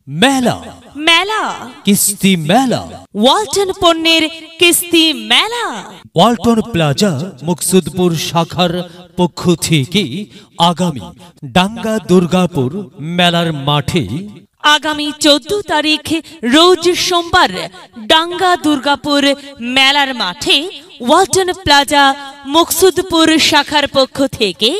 মেলা মেলা কিস্তি মেলা ওয়ালটন পণ্যের কিস্তি মেলা ওয়ালটন প্লাজা মুকসুদপুর শাখার পক্ষ থেকে আগামী ডাঙ্গা দুর্গাপুর মেলার মাঠে আগামী 14 তারিখ রোজ সোমবার ডাঙ্গা দুর্গাপুর মেলার মাঠে ওয়ালটন প্লাজা মুকসুদপুর শাখার পক্ষ থেকে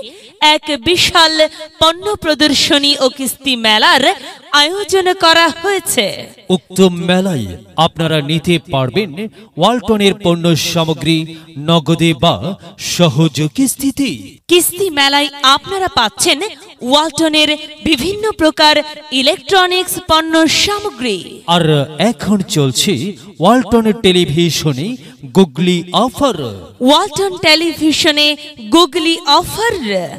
এক বিশাল পণ্য প্রদর্শনী ও কিস্তি মেলার আয়োজন করা হয়েছে। উক্ত মেলায় আপনারা নিতে পারবেন ওয়ালটনের পণ্য সামগ্রী নগদে বা সহজ কিস্তিতে। কিস্তি মেলায় আপনারা পাচ্ছেন ওয়ালটনের বিভিন্ন প্রকার ইলেকট্রনিক্স পণ্য সামগ্রী। আর এখন চলছে ওয়ালটনের টেলিভিশনে গুগলি অফার। ওয়ালটন টেলিভিশনে গুগলি অফার।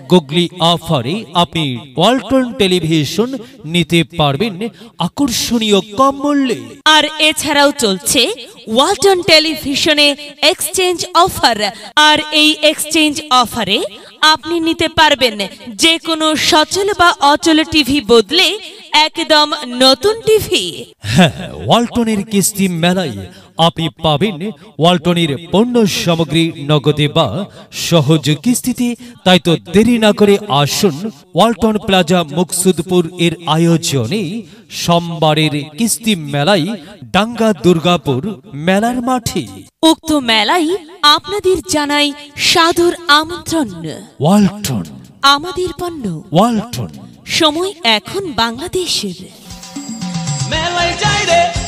গুগলি অফারে আপনি ওয়ালটন টেলিভিশন নিতে পারবেন আকর্ষণীয় কম মূল্যে। আর এছাড়াও চলছে ওয়ালটন টেলিভিশনে এক্সচেঞ্জ অফার। আর এই এক্সচেঞ্জ অফারে আপনি নিতে পারবেন যে কোনো সচল বা অচল টিভি বদলে একদম নতুন টিভি। হ্যাঁ, ওয়ালটনের কিস্তি মেলায় আপনি পাবেন ওয়ালটনের পণ্য সামগ্রী নগদে বা সহজ কিস্তিতে। তাই তো দেরি না করে আসুন ওয়ালটন প্লাজা মুকসুদপুর এর আয়োজনে সোমবারের কিস্তি মেলায় ডাঙ্গা দুর্গাপুর মেলার মাঠে। উক্ত মেলায় আপনাদের জানাই সাদর আমন্ত্রণ। ওয়ালটন আমাদের পণ্য, ওয়ালটন। সময় এখন বাংলাদেশের। মেলায় যাই রে।